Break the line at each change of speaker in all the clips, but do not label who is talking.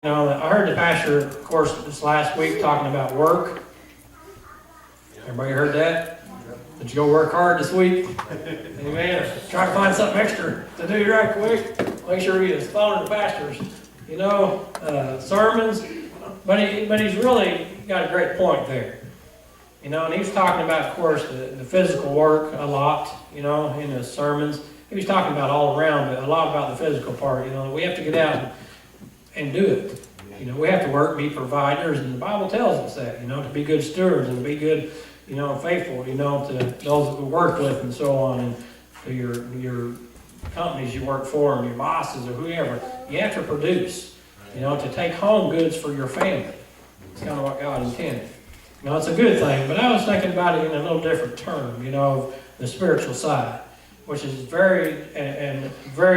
I heard the pastor, of course, this last week talking about work. Everybody heard that? Did you go work hard this week? Amen. Try to find something extra to do right quick. Make sure you follow the pastors, sermons. But he's really got a great point there. And he was talking about, of course, the physical work a lot, in his sermons. He was talking about all around, but a lot about the physical part. We have to get out and do it. We have to work, be providers, and the Bible tells us that, to be good stewards and to be good, faithful, to those that we work with and so on, and to your companies you work for and your bosses or whoever. You have to produce, to take home goods for your family. It's kind of what God intended. It's a good thing, but I was thinking about it in a little different term, the spiritual side, which is very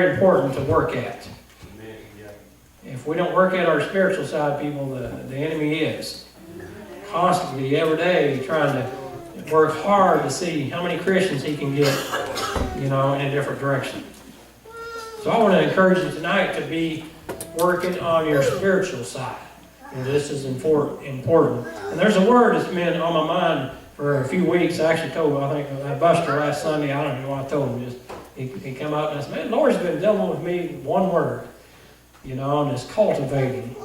important to work at. If we don't work at our spiritual side, people, the enemy is constantly, every day, trying to work hard to see how many Christians he can get, in a different direction. So I want to encourage you tonight to be working on your spiritual side. And this is important. And there's a word that's been on my mind for a few weeks. I actually told, Buster last Sunday, I don't know why I told him, just he come out and I said, man, the Lord's been dealing with me one word. And it's cultivating.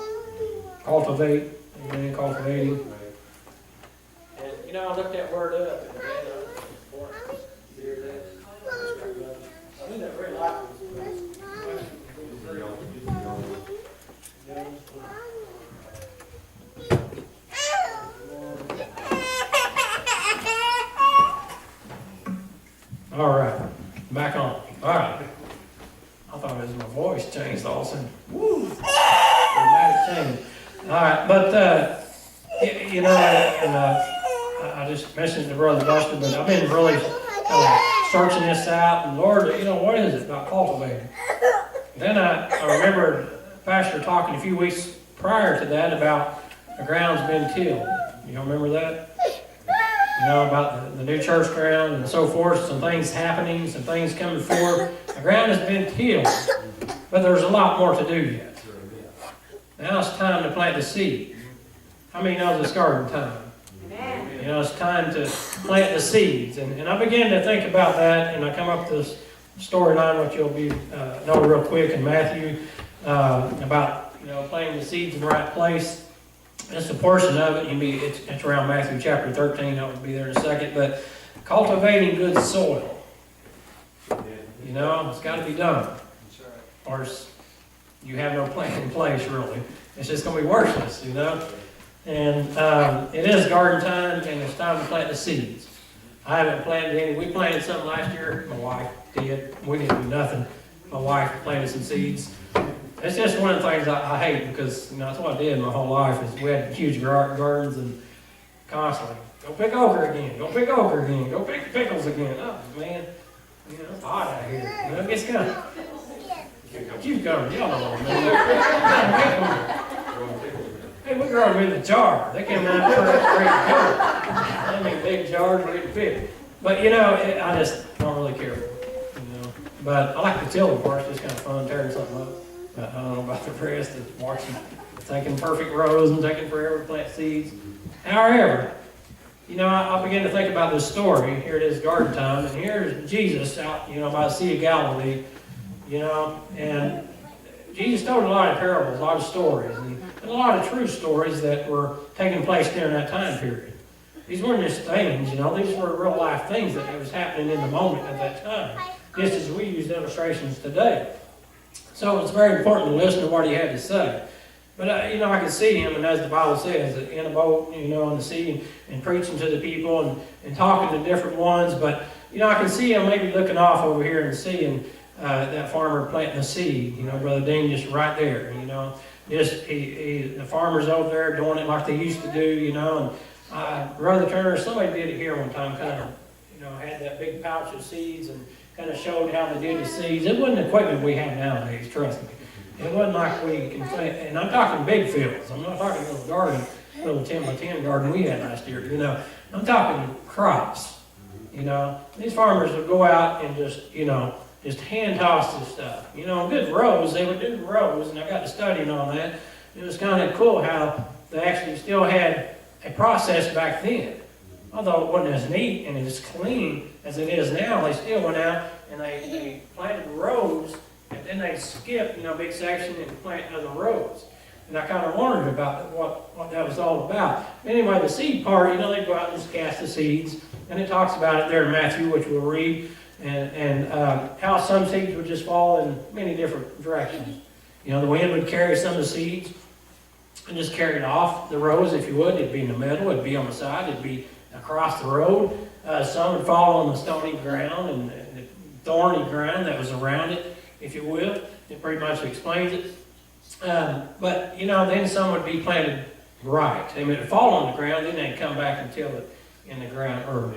Cultivate. Amen, cultivating. And, I looked that word up. And, I think that very likely. All right. Back on. All right. I thought it was my voice changed all of a sudden. Woo! Dramatic change. All right, but I just mentioned to Brother Buster, but I've been really searching this out. And Lord, what is it about cultivating? Then I remembered Pastor talking a few weeks prior to that about the ground's been tilled. You remember that? About the new church ground and so forth, some things happening, some things coming forward. The ground has been tilled, but there's a lot more to do yet. Now it's time to plant the seed. How many know it's garden time? It's time to plant the seeds. And I began to think about that, and I come up with this storyline, which you'll know real quick in Matthew, about planting the seeds in the right place. Just a portion of it. It's around Matthew chapter 13. I'll be there in a second. But cultivating good soil. It's got to be done. Or you have no plan in place, really. It's just going to be worthless, And it is garden time, and it's time to plant the seeds. I haven't planted any. We planted some last year. My wife did. We didn't do nothing. My wife planted some seeds. It's just one of the things I hate because that's what I did my whole life is we had huge gardens and constantly go pick okra again, go pick okra again, go pick pickles again. Oh man, it's hot out here. It gets kind of cucumbers. Y'all know what I mean. Hey, we grow them in the jar. They came out great big. Big jars ready to pick. But I just don't really care. But I like the tilling part. It's just kind of fun tearing something up. I don't know about the rest of watching, taking perfect rows and taking forever to plant seeds. However, I began to think about this story. Here it is, garden time, and here's Jesus out, by the Sea of Galilee, and Jesus told a lot of parables, a lot of stories, and a lot of true stories that were taking place during that time period. These weren't just things, these were real life things that was happening in the moment at that time, just as we use illustrations today. So it's very important to listen to what he had to say. But, I could see him, and as the Bible says, in a boat, on the sea, and preaching to the people, and talking to different ones. But, I can see him maybe looking off over here and seeing that farmer planting a seed, Brother Dean just right there, the farmer's over there doing it like they used to do, and Brother Turner, somebody did it here one time, kind of, had that big pouch of seeds, and kind of showed how they did the seeds. It wasn't equipment we have nowadays, trust me. It wasn't like we can plant, and I'm talking big fields. I'm not talking little garden, little 10 by 10 garden we had last year, I'm talking crops, These farmers would go out and just hand toss this stuff. Good rows, they would do rows, and I got to studying on that. It was kind of cool how they actually still had a process back then. Although it wasn't as neat and as clean as it is now, they still went out and they planted rows, and then they skipped, a big section and planted other rows. And I kind of wondered about what that was all about. Anyway, the seed part, they go out and just cast the seeds, and it talks about it there in Matthew, which we'll read, and how some seeds would just fall in many different directions. The wind would carry some of the seeds and just carry it off the rows, if you would. It'd be in the middle, it'd be on the side, it'd be across the road. Some would fall on the stony ground and the thorny ground that was around it, if you will. It pretty much explains it. But then some would be planted right. They would fall on the ground, then they'd come back and till it in the ground, or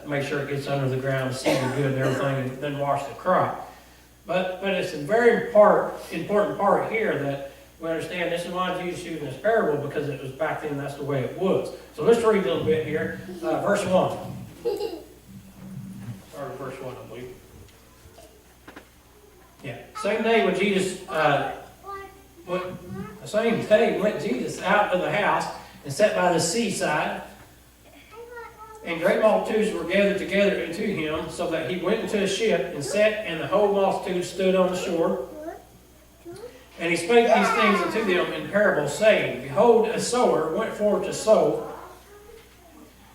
make sure it gets under the ground, seeded good and everything, and then wash the crop. But it's a very important part here that we understand. This is why Jesus used this parable, because it was back then, that's the way it was. So let's read a little bit here. Verse 1. Start at verse 1, I believe. Yeah. Same day when Jesus, the same day went Jesus out of the house and sat by the seaside, and great multitudes were gathered together unto him, so that he went into a ship and sat, and the whole multitude stood on the shore. And he spake these things unto them in parables, saying, Behold, a sower went forth to sow.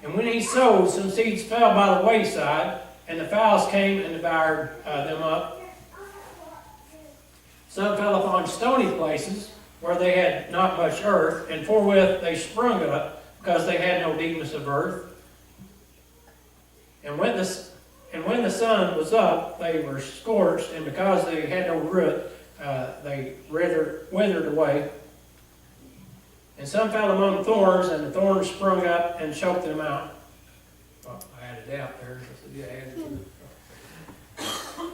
And when he sowed, some seeds fell by the wayside, and the fowls came and devoured them up. Some fell upon stony places, where they had not much earth, and forthwith they sprung up, because they had no deepness of earth. And when the sun was up, they were scorched, and because they had no root, they withered away. And some fell among thorns, and the thorns sprung up and choked them out. Well, I added out there.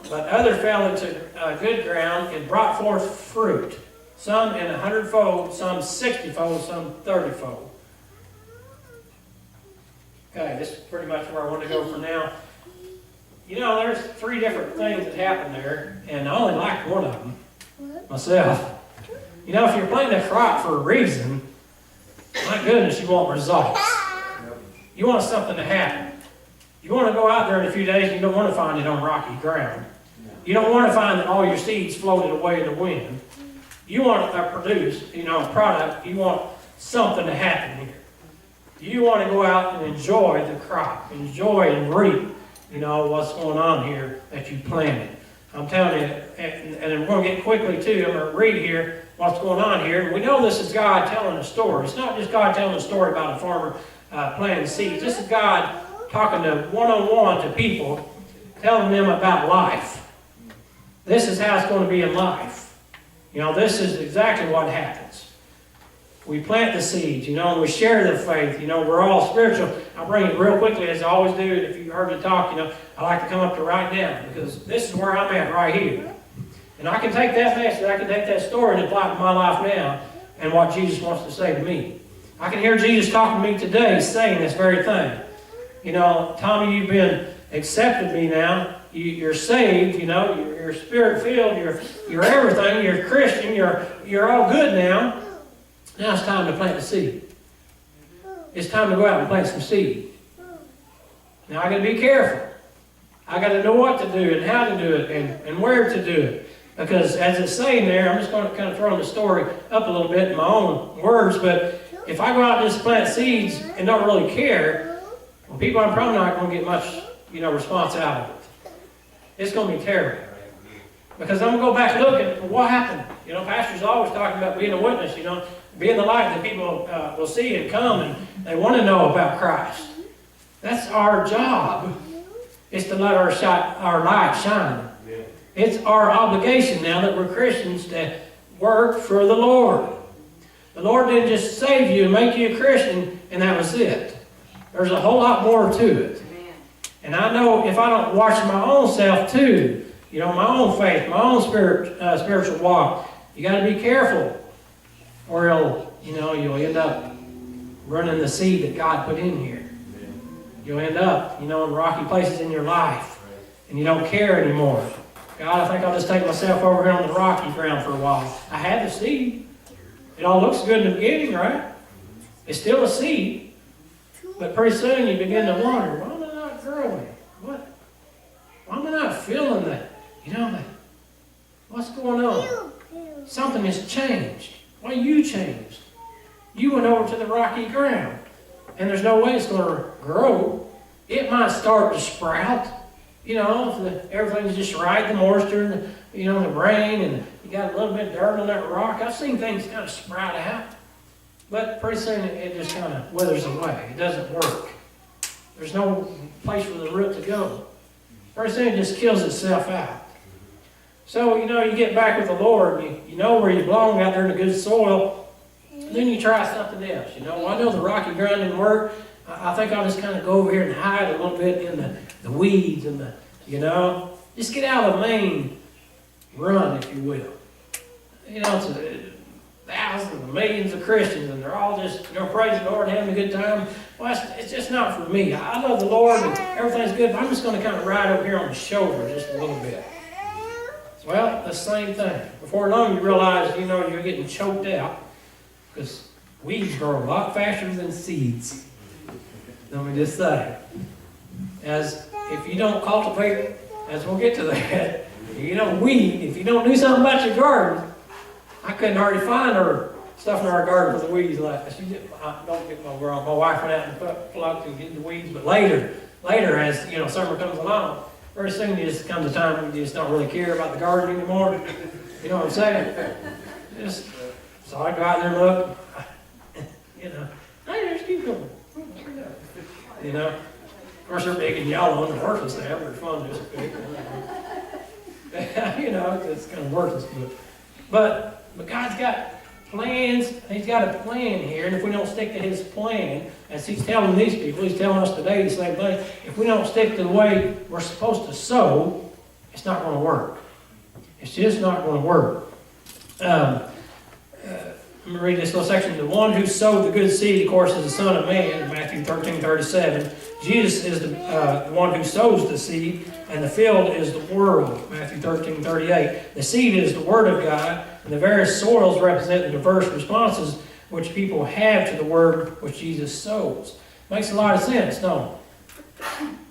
But other fell into good ground and brought forth fruit, some in 100-fold, some 60-fold, some 30-fold. Okay, this is pretty much where I want to go for now. There's 3 different things that happen there, and I only like one of them myself. If you're planting a crop for a reason, my goodness, you want results. You want something to happen. You want to go out there in a few days, and you don't want to find it on rocky ground. You don't want to find that all your seeds floated away in the wind. You want to produce, a product. You want something to happen here. You want to go out and enjoy the crop, enjoy and reap, what's going on here that you planted. I'm telling you, and we're going to get quickly to, I'm going to read here what's going on here. And we know this is God telling a story. It's not just God telling a story about a farmer planting seeds. This is God talking to one-on-one to people, telling them about life. This is how it's going to be in life. This is exactly what happens. We plant the seeds, and we share the faith. We're all spiritual. I'll bring it real quickly, as I always do. If you heard me talk, I like to come up to right now, because this is where I'm at right here. And I can take that message, I can take that story and apply it to my life now and what Jesus wants to say to me. I can hear Jesus talking to me today saying this very thing. Tommy, you've been accepted me now. You're saved, you're spirit-filled, you're everything, you're a Christian, you're all good now. Now it's time to plant the seed. It's time to go out and plant some seed. Now I got to be careful. I got to know what to do and how to do it and where to do it. Because as it's saying there, I'm just going to kind of throw the story up a little bit in my own words, but if I go out and just plant seeds and don't really care, well, people are probably not going to get much, response out of it. It's going to be terrible. Because I'm going to go back looking at what happened. Pastors always talking about being a witness, being the light that people will see and come and they want to know about Christ. That's our job, is to let our light shine. Yeah. It's our obligation now that we're Christians to work for the Lord. The Lord didn't just save you and make you a Christian and that was it. There's a whole lot more to it. Amen. And I know if I don't watch my own self too, my own faith, my own spiritual walk, you got to be careful, or you'll end up running the seed that God put in here. You'll end up, in rocky places in your life, and you don't care anymore. God, I think I'll just take myself over here on the rocky ground for a while. I had the seed. It all looks good in the beginning, right? It's still a seed. But pretty soon you begin to wonder, why am I not growing? Why am I not feeling that? What's going on? Something has changed. Well, you changed. You went over to the rocky ground. And there's no way it's going to grow. It might start to sprout. If everything's just right, the moisture, the rain, and you got a little bit of dirt on that rock. I've seen things kind of sprout out. But pretty soon it just kind of withers away. It doesn't work. There's no place for the root to go. Pretty soon it just kills itself out. So, you get back with the Lord, you know where you belong out there in the good soil, then you try something else. Well, I know the rocky ground didn't work. I think I'll just kind of go over here and hide a little bit in the weeds and just get out of the main run, if you will. It's thousands and millions of Christians, and they're all just, praising the Lord and having a good time. Well, it's just not for me. I love the Lord and everything's good, but I'm just going to kind of ride over here on the shoulder just a little bit. Well, the same thing. Before long, you realize, you're getting choked out because weeds grow a lot faster than seeds. Let me just say. As if you don't cultivate, as we'll get to that, weed, if you don't do something about your garden, I couldn't hardly find her stuff in our garden for the weeds. Don't get my wrong. My wife went out and plucked and get the weeds, but later, as summer comes along, very soon it just comes a time when you just don't really care about the garden anymore. You know what I'm saying? So I go out there and look. Hey, there's cucumber. Of course they're big and yellow and worthless now. They're fun just to pick. It's kind of worthless. But God's got plans. He's got a plan here, and if we don't stick to His plan, as He's telling these people, He's telling us today the same thing. If we don't stick to the way we're supposed to sow, it's not going to work. It's just not going to work. Let me read this little section. The one who sowed the good seed, of course, is the Son of Man, in Matthew 13:37. Jesus is the one who sows the seed, and the field is the world, Matthew 13:38. The seed is the Word of God, and the various soils represent the diverse responses which people have to the Word which Jesus sows. Makes a lot of sense, don't it?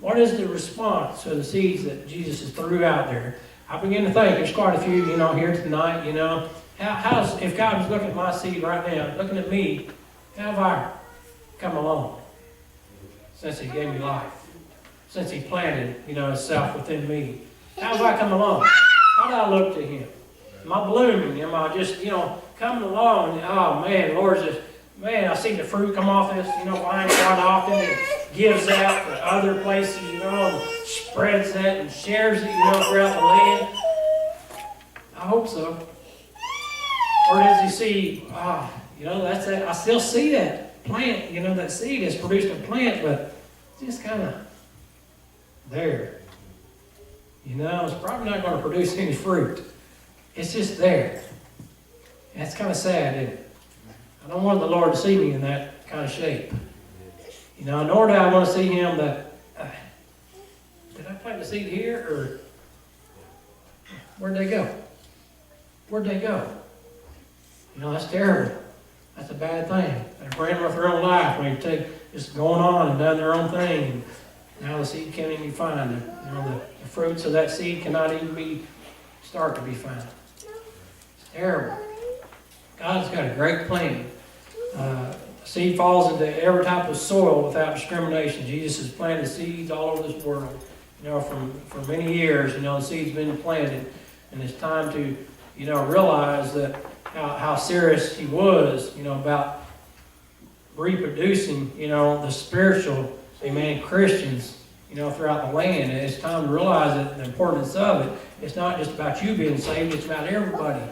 What is the response to the seeds that Jesus has threw out there? I begin to think, there's quite a few, here tonight, if God was looking at my seed right now, looking at me, how have I come along since He gave me life? Since He planted, Himself within me? How have I come along? How do I look to Him? Am I blooming? Am I just, coming along? Oh man, Lord's just, I see the fruit come off this, vine quite often. It gives out to other places, and spreads that and shares it, throughout the land. I hope so. Or does He see, that's that. I still see that plant, that seed has produced a plant, but it's just kind of there. It's probably not going to produce any fruit. It's just there. That's kind of sad, isn't it? I don't want the Lord to see me in that kind of shape. Nor do I want to see Him that, did I plant the seed here, or where'd they go? Where'd they go? That's terrible. That's a bad thing. They're ran with their own life. When you take just going on and done their own thing, and now the seed can't even be found. The fruits of that seed cannot even start to be found. It's terrible. God's got a great plan. Seed falls into every type of soil without discrimination. Jesus has planted seeds all over this world. For many years, the seed's been planted, and it's time to, realize that how serious He was, about reproducing, the spiritual, Christians, throughout the land. And it's time to realize that the importance of it. It's not just about you being saved, it's about everybody.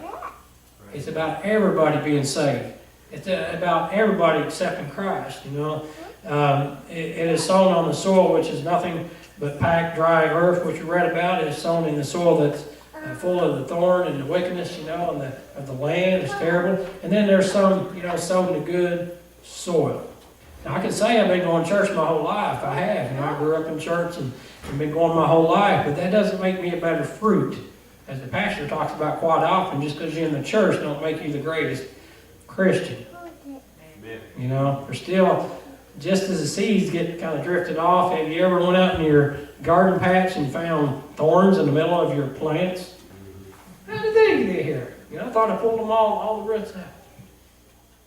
It's about everybody being saved. It's about everybody accepting Christ, It is sown on the soil which is nothing but packed, dry earth, which you read about. It is sown in the soil that's full of the thorn and the wickedness, of the land. It's terrible. And then there's some, sown in the good soil. Now, I can say I've been going to church my whole life. I have. I grew up in church and been going my whole life, but that doesn't make me a better fruit. As the pastor talks about quite often, just because you're in the church don't make you the greatest Christian. You know, they're still, just as the seeds get kind of drifted off, have you ever went out in your garden patch and found thorns in the middle of your plants? How did they get here? You know, I thought I pulled them all the roots out.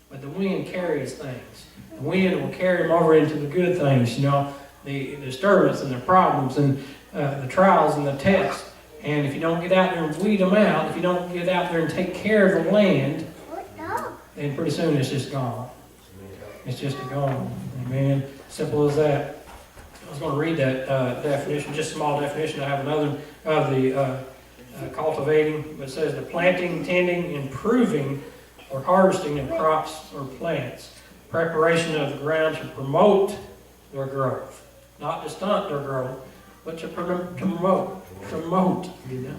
But the wind carries things. The wind will carry them over into the good things, you know, the disturbance and the problems and the trials and the tests. And if you don't get out there and weed them out, if you don't get out there and take care of the land, then pretty soon it's just gone. It's just gone. Amen. Simple as that. I was going to read that definition, just a small definition. I have another of the cultivating, but it says the planting, tending, improving, or harvesting of crops or plants. Preparation of the ground to promote their growth. Not to stunt their growth, but to promote, you know,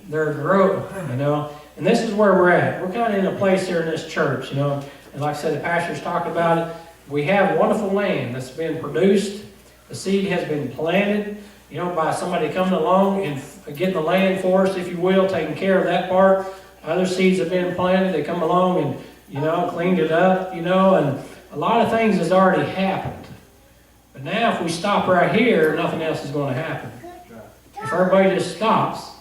their growth, you know. And this is where we're at. We're kind of in a place here in this church, you know. And like I said, the pastors talked about it. We have wonderful land that's been produced. The seed has been planted, you know, by somebody coming along and getting the land for us, if you will, taking care of that part. Other seeds have been planted. They come along and, you know, cleaned it up, you know, and a lot of things has already happened. But now if we stop right here, nothing else is going to happen. If everybody just stops,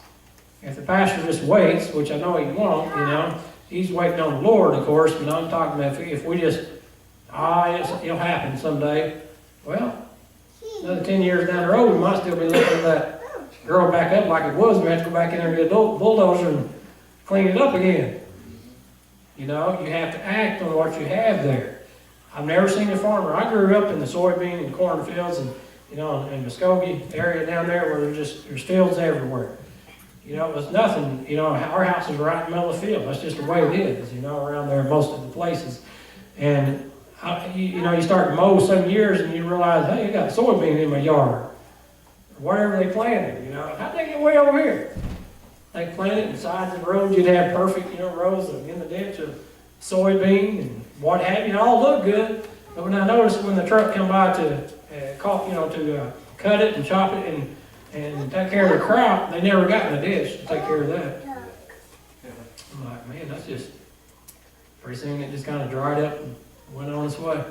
if the pastor just waits, which I know he won't, you know, he's waiting on the Lord, of course, but I'm talking about if we just, it'll happen someday. Well, another 10 years down the road, we might still be looking at that girl back up like it was. We have to go back in there and get a bulldozer and clean it up again. You know, you have to act on what you have there. I've never seen a farmer. I grew up in the soybean and corn fields and, you know, in the Muskogee area down there where there's fields everywhere. You know, it was nothing, you know, our house is right in the middle of the field. That's just the way it is, you know, around there most of the places. And, you know, you start to mow some years and you realize, hey, I got soybean in my yard. Or whatever they planted, you know. How'd they get way over here? They planted sides of the road. You'd have perfect, you know, rows in the ditch of soybean and what have you. It all looked good. But when I noticed when the truck come by to cut it and chop it and take care of the crop, they never got in the ditch to take care of that. I'm like, man, that's just, pretty soon it just kind of dried up and went on its way.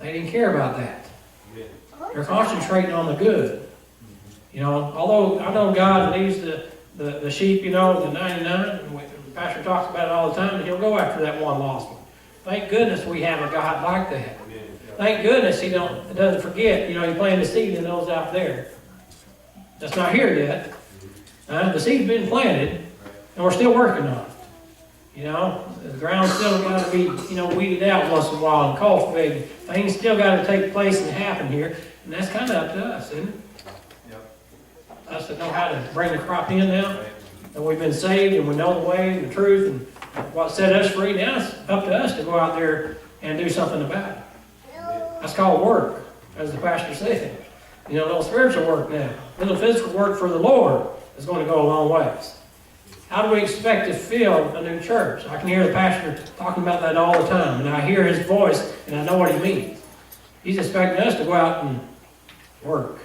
They didn't care about that. They're concentrating on the good. You know, although I know God leaves the sheep, you know, the 99, and the pastor talks about it all the time, and he'll go after that one lost one. Thank goodness we have a God like that. Thank goodness he doesn't forget, you know, he planted the seed in those out there. That's not here yet. The seed's been planted, and we're still working on it. You know, the ground's still got to be, you know, weeded out once in a while and cultivated. Things still got to take place and happen here, and that's kind of up to us, isn't it? Us that know how to bring the crop in now, and we've been saved, and we know the way and the truth, and what set us free. Now it's up to us to go out there and do something about it. That's called work, as the pastor said. You know, a little spiritual work now. A little physical work for the Lord is going to go a long ways. How do we expect to fill a new church? I can hear the pastor talking about that all the time, and I hear his voice, and I know what he means. He's expecting us to go out and work.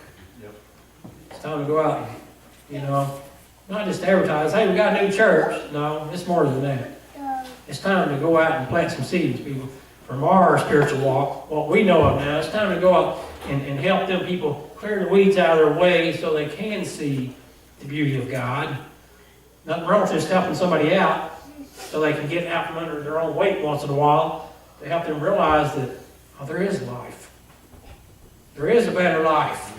It's time to go out and, you know, not just advertise, hey, we got a new church. No, it's more than that. It's time to go out and plant some seeds, people. From our spiritual walk, what we know of now, it's time to go out and help them people clear the weeds out of their way so they can see the beauty of God. Nothing wrong with just helping somebody out so they can get out from under their own weight once in a while to help them realize that, oh, there is life. There is a better life.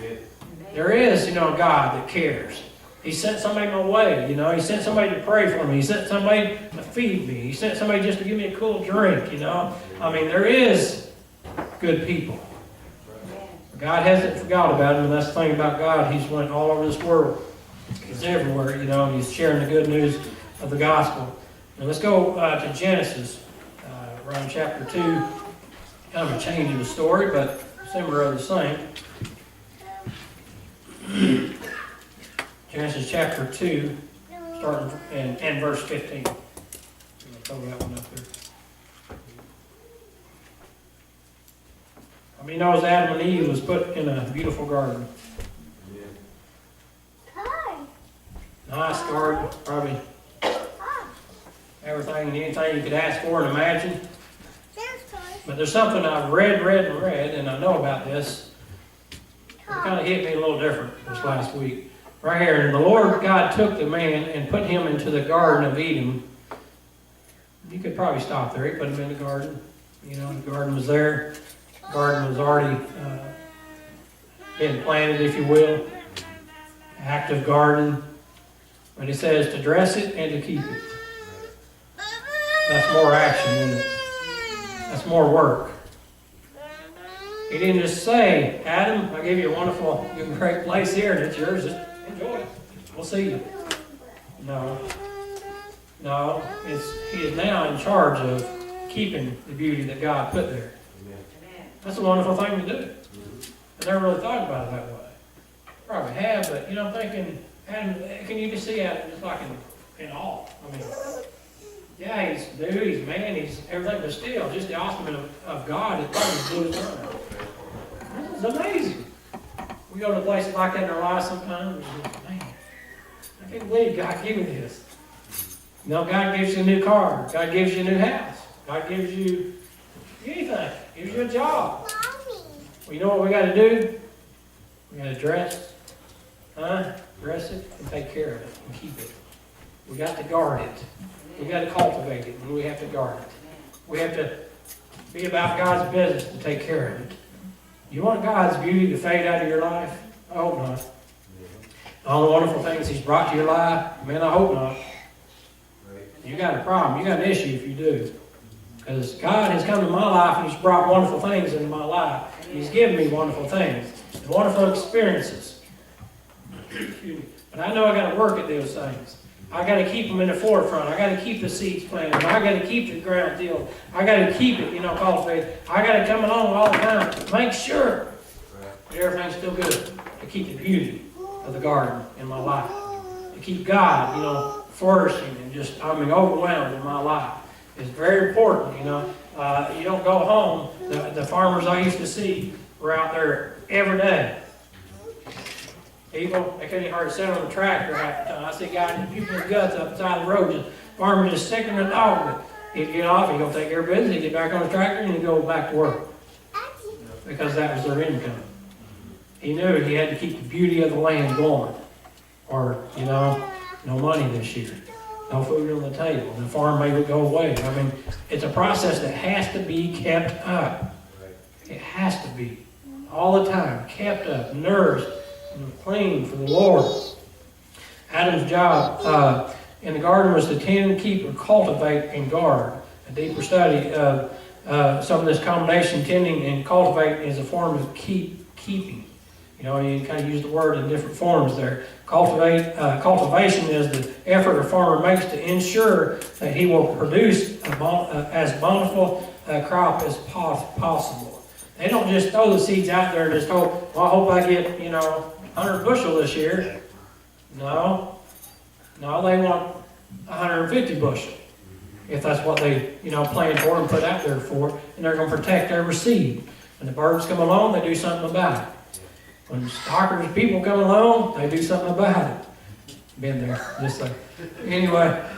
There is, you know, a God that cares. He sent somebody my way, you know. He sent somebody to pray for me. He sent somebody to feed me. He sent somebody just to give me a cool drink, you know. I mean, there is good people. God hasn't forgot about him, and that's the thing about God. He's went all over this world. He's everywhere, you know. He's sharing the good news of the gospel. Now let's go to Genesis, around chapter 2. Kind of a change in the story, but similar or the same. Genesis chapter 2, starting and verse 15. I'm going to throw that one up there. I mean, knows Adam and Eve was put in a beautiful garden. Nice garden, probably everything and anything you could ask for and imagine. But there's something I've read, and I know about this. It kind of hit me a little different this last week. Right here, and the Lord God took the man and put him into the Garden of Eden. You could probably stop there. He put him in the garden. You know, the garden was there. The garden was already been planted, if you will. Active garden. But he says to dress it and to keep it. That's more action, isn't it? That's more work. He didn't just say, Adam, I gave you a wonderful, great place here, and it's yours. Just enjoy it. We'll see you. No. No. He is now in charge of keeping the beauty that God put there. That's a wonderful thing to do. I never really thought about it that way. Probably have, but I'm thinking, Adam, can you just see Adam just like in awe? I mean, yeah, he's dude, he's man, he's everything, but still, just the awesomeness of God, it probably blew his mind. This is amazing. We go to places like that in our lives sometimes, and just, man, I can't believe God gave me this. God gives you a new car. God gives you a new house. God gives you anything. Gives you a job. Well, you know what we got to do? We got to dress it and take care of it and keep it. We got to guard it. We got to cultivate it, and we have to guard it. We have to be about God's business to take care of it. You want God's beauty to fade out of your life? I hope not. All the wonderful things He's brought to your life? Man, I hope not. You got a problem. You got an issue if you do. Because God has come to my life and He's brought wonderful things into my life. He's given me wonderful things and wonderful experiences. But I know I got to work at those things. I got to keep them in the forefront. I got to keep the seeds planted. I got to keep the ground tilled. I got to keep it, cultivated. I got to come along all the time. Make sure that everything's still good. To keep the beauty of the garden in my life. To keep God, flourishing and just, overwhelmed in my life. It's very important, you don't go home. The farmers I used to see were out there every day. People, they couldn't even hardly sit on the tractor half the time. I see guys puking their guts up the side of the road. Just farmers just sick in the dog. He'd get off, he'd go take care of business, he'd get back on the tractor, and he'd go back to work. Because that was their income. He knew he had to keep the beauty of the land going. Or, no money this year. No food on the table. The farm may go away. It's a process that has to be kept up. It has to be. All the time. Kept up. Nourished. And clean for the Lord. Adam's job in the garden was to tend, keep, or cultivate and guard. A deeper study of some of this combination, tending and cultivating, is a form of keeping. You kind of use the word in different forms there. Cultivation is the effort a farmer makes to ensure that he will produce as bountiful a crop as possible. They don't just throw the seeds out there and just hope, I hope I get, 100 bushel this year. No, they want 150 bushel. If that's what they, plan for and put out there for, and they're going to protect every seed. When the birds come along, they do something about it. When stalkers, people come along, they do something about it. Been there, just like. Anyway,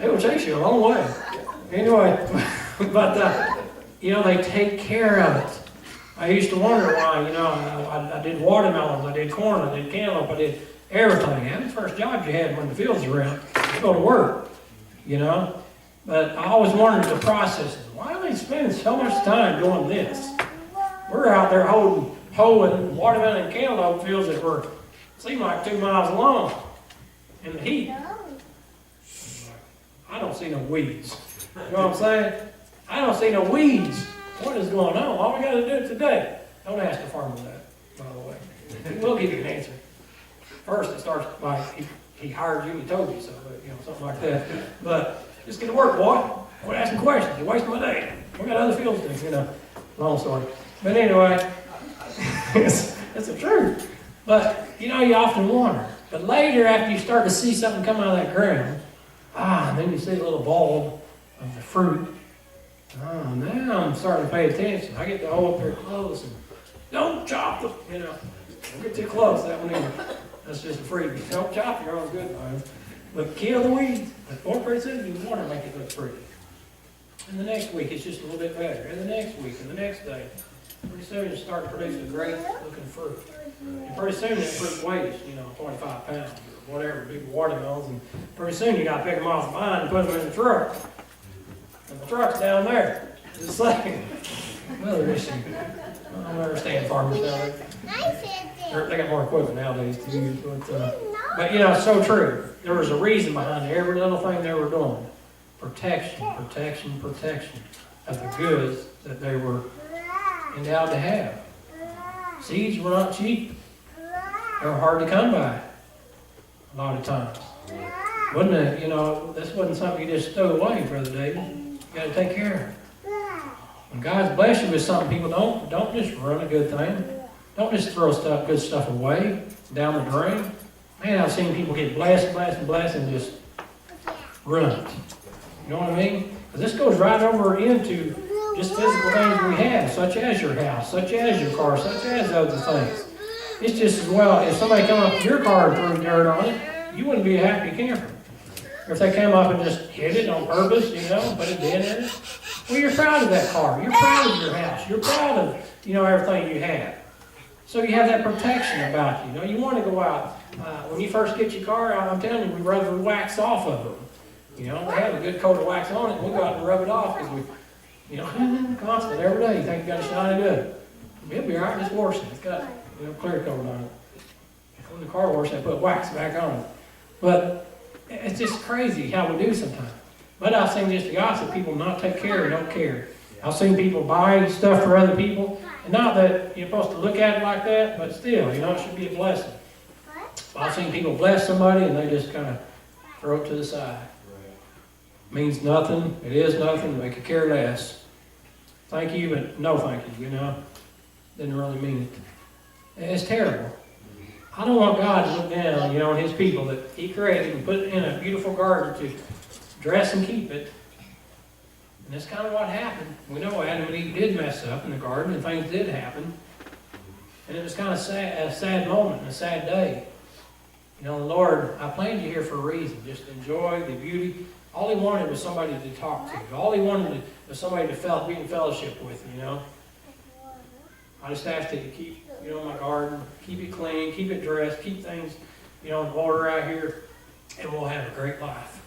it will chase you a long way. Anyway, but, they take care of it. I used to wonder why, I did watermelons, I did corn, I did cantaloupe, I did everything. That's the first job you had when the fields were around. You go to work, But I always wondered the process. Why are they spending so much time doing this? We're out there hoeing watermelon and cantaloupe fields that were, seem like 2 miles long in the heat. I don't see no weeds. You know what I'm saying? I don't see no weeds. What is going on? All we got to do it today. Don't ask the farmer that, by the way. He will give you an answer. First, it starts by he hired you, he told you so, something like that. But just get to work, boy. Quit asking questions. You're wasting my day. We got other fields to do, Long story. But anyway, it's the truth. But, you often wonder. But later, after you start to see something come out of that ground, and then you see a little bulb of the fruit. Now I'm starting to pay attention. I get to hold up there close and don't chop them, Don't get too close, that one either. That's just a freebie. Don't chop your own good vine. But kill the weeds. But pretty soon you want to make it look pretty. And the next week it's just a little bit better. And the next week and the next day. Pretty soon you start producing great looking fruit. And pretty soon that fruit weighs, 25 pounds or whatever, big watermelons. And pretty soon you got to pick them off the vine and put them in the truck. And the truck's down there. Just like another issue. I don't understand farmers down there. They got more equipment nowadays to use. But it's so true. There was a reason behind every little thing they were doing. Protection, protection, protection of the goods that they were endowed to have. Seeds were not cheap. They were hard to come by a lot of times. Wasn't it, this wasn't something you just stow away, Brother David. You got to take care of it. When God's blessed you with something, people don't just run a good thing. Don't just throw good stuff away down the drain. Man, I've seen people get blessed and just run it. You know what I mean? Because this goes right over into just physical things we have, such as your house, such as your car, such as other things. It's just as well, if somebody come up to your car and threw dirt on it, you wouldn't be a happy camper. Or if they came up and just hit it on purpose, put a dent in it. Well, you're proud of that car. You're proud of your house. You're proud of, everything you have. So you have that protection about you. You want to go out. When you first get your car out, I'm telling you, we rub the wax off of them. They have a good coat of wax on it, and we go out and rub it off because we, constant every day. You think you got to shine it good. It'll be all right, just wash it. It's got, clear coat on it. When the car wash, they put wax back on it. But it's just crazy how we do sometimes. But I've seen just the opposite, people not take care and don't care. I've seen people buy stuff for other people, and not that you're supposed to look at it like that, but still, it should be a blessing. I've seen people bless somebody, and they just kind of throw it to the side. It means nothing. It is nothing. They could care less. Thank you, but no thank you, Didn't really mean it. It's terrible. I don't want God to look down, on His people that He created and put in a beautiful garden to dress and keep it. And that's kind of what happened. We know Adam and Eve did mess up in the garden, and things did happen. And it was kind of a sad moment and a sad day. The Lord, I planted you here for a reason. Just enjoy the beauty. All He wanted was somebody to talk to. All He wanted was somebody to be in fellowship with, I just asked you to keep, my garden, keep it clean, keep it dressed, keep things, in order out here, and we'll have a great life.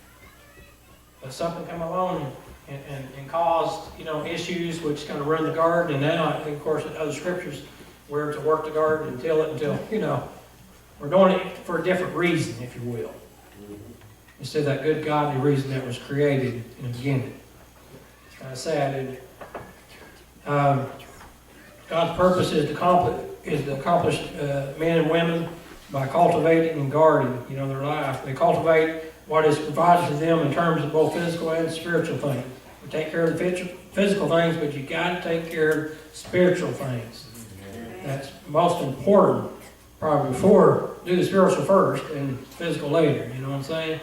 But something come along and caused, issues which kind of run the garden, and now, I think, of course, in other scriptures, we're to work the garden and till it until, we're doing it for a different reason, if you will. Instead of that good godly reason that was created in the beginning. It's kind of sad, isn't it? God's purpose is to accomplish men and women by cultivating and guarding, their life. They cultivate what is provided to them in terms of both physical and spiritual things. We take care of the physical things, but you got to take care of spiritual things. That's most important. Probably before, do the spiritual first and physical later. You know what I'm saying?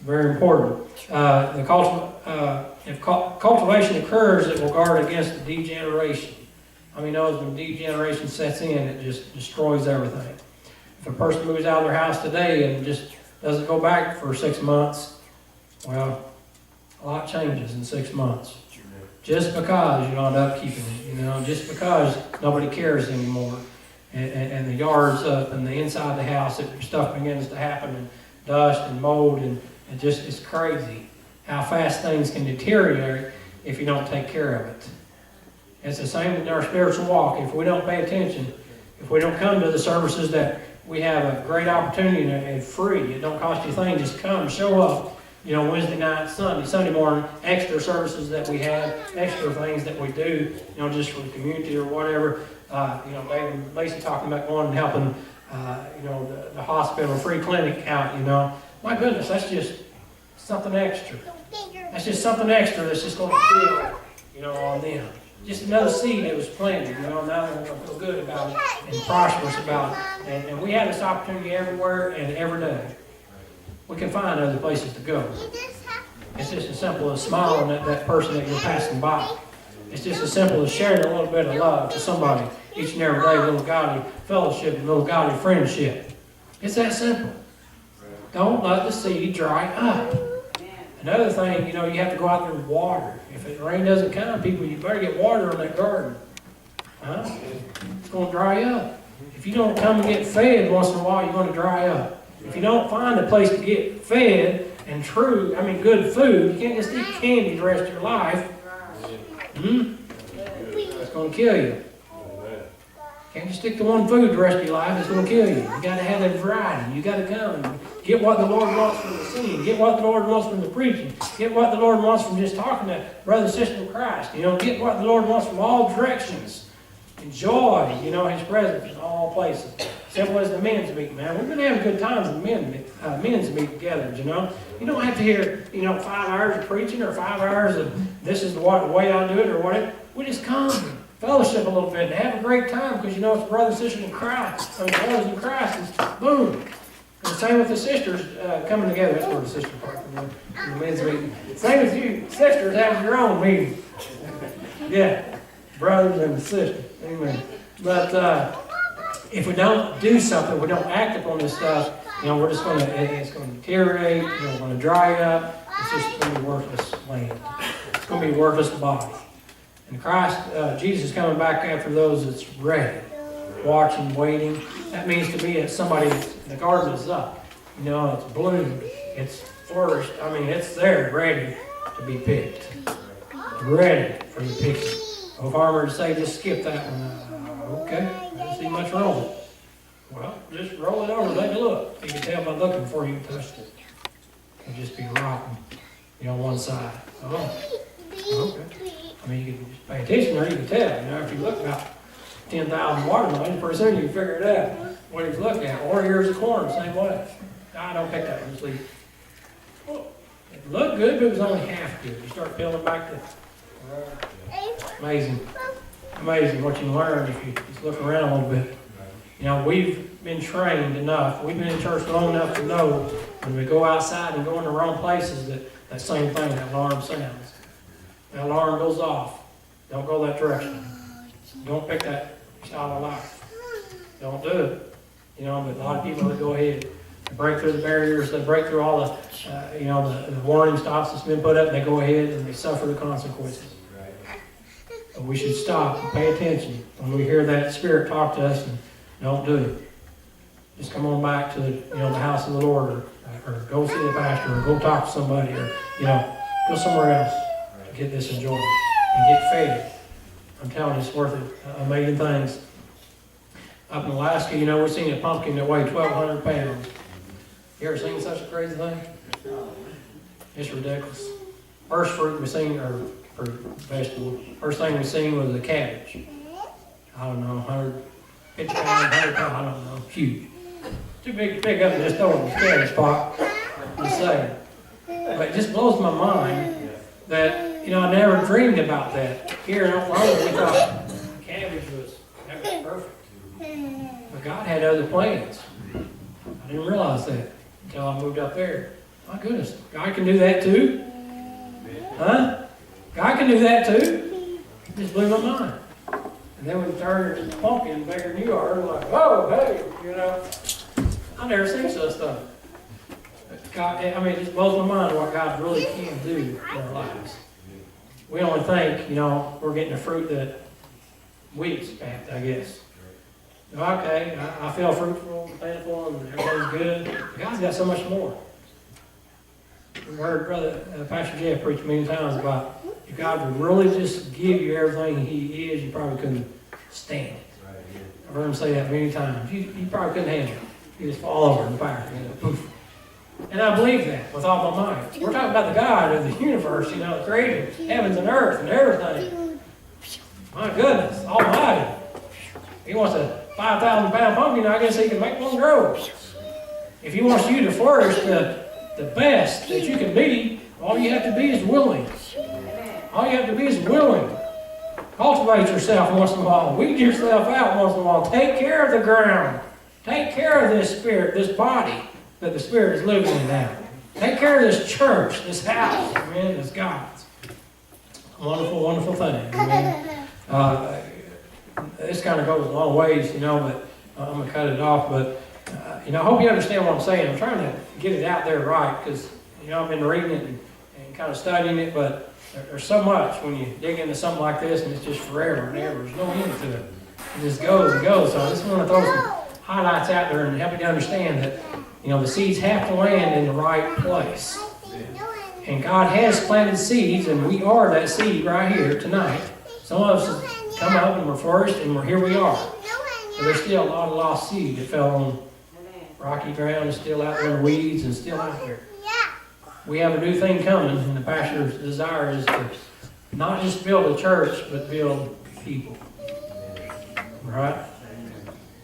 Very important. If cultivation occurs, it will guard against the degeneration. Knows when degeneration sets in, it just destroys everything. If a person moves out of their house today and just doesn't go back for 6 months, well, a lot changes in 6 months. Just because you're not upkeeping it, just because nobody cares anymore. And the yard's up and the inside of the house, stuff begins to happen, and dust and mold, and it's crazy how fast things can deteriorate if you don't take care of it. It's the same in our spiritual walk. If we don't pay attention, if we don't come to the services that we have a great opportunity and free, it don't cost you a thing, just come, show up. Wednesday night, Sunday morning, extra services that we have, extra things that we do, just for the community or whatever. David and Lacey talking about going and helping, the hospital, free clinic out, My goodness, that's just something extra. That's just something extra that's just going to feel, on them. Just another seed that was planted, now they're going to feel good about it and prosperous about it. And we have this opportunity everywhere and every day. We can find other places to go. It's just as simple as smiling at that person that you're passing by. It's just as simple as sharing a little bit of love to somebody each and every day, a little godly fellowship, a little godly friendship. It's that simple. Don't let the seed dry up. Another thing, you have to go out there and water. If the rain doesn't come, people, you better get water on that garden. Huh? It's going to dry up. If you don't come and get fed once in a while, you're going to dry up. If you don't find a place to get fed and good food, you can't just eat candy the rest of your life. It's going to kill you. Can't just stick to one food the rest of your life. It's going to kill you. You got to have that variety. You got to come and get what the Lord wants from the singing. Get what the Lord wants from the preaching. Get what the Lord wants from just talking to brother and sister in Christ. Get what the Lord wants from all directions. Enjoy, His presence in all places. Simple as the men's meeting, man. We've been having good times in the men's meet together, You don't have to hear, 5 hours of preaching or 5 hours of this is the way I do it or whatever. We just come, fellowship a little bit, and have a great time because, it's brothers and sisters in Christ. Brothers in Christ, and boom. And the same with the sisters coming together. That's where the sister part comes in the men's meeting. Same with you sisters having your own meeting. Yeah, brothers and sisters. Amen. But if we don't do something, we don't act upon this stuff, we're just it's going to deteriorate, we're going to dry up. It's just going to be worthless land. It's going to be a worthless body. And Christ, Jesus is coming back after those that's ready, watching, waiting. That means to me that the garden is up. It's bloomed, it's flourished. It's there, ready to be picked. Ready for the picking. No farmer would say, just skip that one. Okay, I don't see much wrong with it. Well, just roll it over, let it look. You can tell by looking before you touched it. It'll just be rotten, on one side. Oh, okay. You can just pay attention there, you can tell. If you look about 10,000 watermelons, pretty soon you can figure it out. What he's looking at. Or ears of corn, same way. I don't pick that one, just leave. Well, it looked good, but it was only half good. You start peeling back the... Amazing what you learn if you just look around a little bit. We've been trained enough, we've been in church long enough to know when we go outside and go in the wrong places that same thing, that alarm sounds. That alarm goes off. Don't go that direction. Don't pick that style of life. Don't do it. But a lot of people that go ahead and break through the barriers, they break through all the warning stops that's been put up, and they go ahead and they suffer the consequences. But we should stop and pay attention when we hear that Spirit talk to us, and don't do it. Just come on back to the house of the Lord, or go see the pastor, or go talk to somebody, or go somewhere else to get this enjoyment and get fed. I'm telling you, it's worth it. Amazing things. Up in Alaska, we're seeing a pumpkin that weighed 1,200 pounds. You ever seen such a crazy thing? It's ridiculous. First fruit we seen, or vegetable. First thing we seen was a cabbage. I don't know, 150 pounds, 100 pounds, I don't know, huge. Too big to pick up and just throw it in the cabbage pot. Just saying. But it just blows my mind that, I never dreamed about that. Here in Oklahoma, we thought cabbage was perfect. But God had other plans. I didn't realize that until I moved up there. My goodness, God can do that too? Huh? God can do that too? It just blew my mind. And then when we turned into pumpkin bigger than you are, we're like, whoa, hey, I've never seen such stuff. God, it just blows my mind what God really can do in our lives. We only think, we're getting the fruit that we expect, I guess. Okay, I feel fruitful, plentiful, and everything's good. But God's got so much more. We've heard Pastor Jeff preach many times about if God would really just give you everything He is, you probably couldn't stand it. I've heard Him say that many times. You probably couldn't handle it. You just fall over in the fire. Poof. And I believe that with all my mind. We're talking about the God of the universe, created heavens and earth and everything. My goodness, Almighty. He wants a 5,000-pound pumpkin, I guess He can make one grow. If He wants you to flourish the best that you can be, all you have to be is willing. All you have to be is willing. Cultivate yourself once in a while. Weed yourself out once in a while. Take care of the ground. Take care of this spirit, this body that the Spirit is living in now. Take care of this church, this house. Amen. It's God's. Wonderful, wonderful thing. Amen. This kind of goes a long ways, but I'm going to cut it off. But, I hope you understand what I'm saying. I'm trying to get it out there right, because, I've been reading it and kind of studying it, but there's so much when you dig into something like this, and it's just forever and ever. There's no end to it. It just goes and goes. So I just want to throw some highlights out there and help you to understand that, the seeds have to land in the right place. And God has planted seeds, and we are that seed right here tonight. Some of us have come up and we're flourished, and here we are. But there's still a lot of lost seed that fell on rocky ground and still out there in the weeds and still out there. We have a new thing coming, and the pastor's desire is to not just build a church, but build people. Right?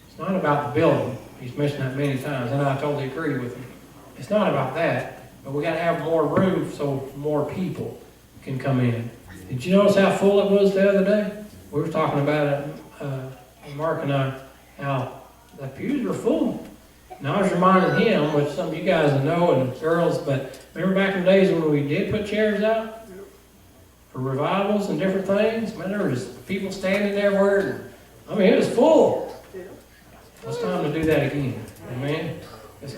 It's not about the building. He's mentioned that many times, and I totally agree with him. It's not about that, but we got to have more room so more people can come in. Did you notice how full it was the other day? We were talking about it, Mark and I, how the pews were full. And I was reminding him, which some of you guys know, and girls, but remember back in the days when we did put chairs out for revivals and different things? Man, there was people standing everywhere. It was full. It's time to do that again. Amen? Let's